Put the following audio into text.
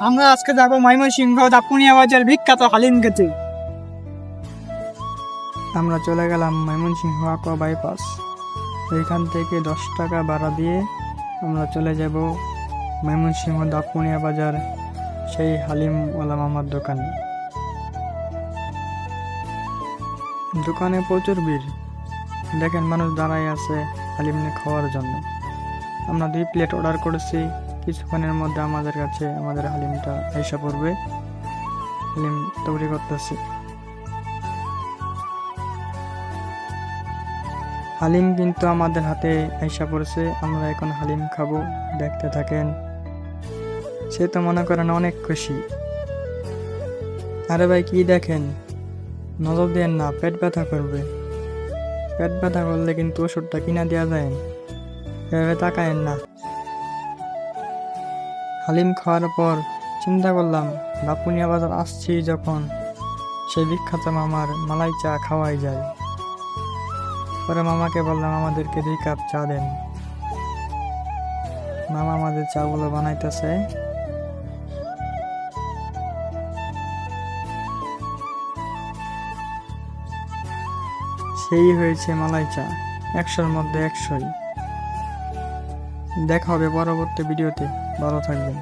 আমরা আজকে যাবো ময়মনসিংহ দাপুনিয়া বাজার বিখ্যাত হালিম খেতে। আমরা চলে গেলাম ময়মনসিংহ আকোয়া বাইপাস। এইখান থেকে 10 টাকা ভাড়া দিয়ে আমরা চলে যাব ময়মনসিংহ দাপুনিয়া বাজার সেই হালিমওয়ালা মামার দোকানে। দোকানে প্রচুর ভিড়, দেখেন মানুষ দাঁড়ায় আছে হালিম খাওয়ার জন্য। আমরা 2 প্লেট অর্ডার করেছি, কিছুক্ষণের মধ্যে আমাদের কাছে আমাদের হালিমটা আইসা পড়বে। হালিম তৈরি করতেছি। হালিম কিন্তু আমাদের হাতে আইসা পড়েছে, আমরা এখন হালিম খাবো। দেখতে থাকেন। সে তো মনে করেন অনেক খুশি। আরে ভাই কি দেখেন, নজর দেন না, পেট ব্যথা করবে। পেট ব্যথা করলে কিন্তু ওষুধটা কিনা দেওয়া যায়, এভাবে তাকায়েন না। হালিম খাওয়ার পর চিন্তা করলাম দাপুনিয়া বাজার আসছি যখন, সেই বিখ্যাত মামার মালাই চা খাওয়াই যায়। পরে মামাকে বললাম আমাদেরকে 2 কাপ চা দেন। মামা আমাদের চাগুলো বানাইতেছে। সেই হয়েছে মালাই চা, 100-র মধ্যে 100ই। দেখা হবে পরবর্তী ভিডিওতে, ভালো থাকবেন।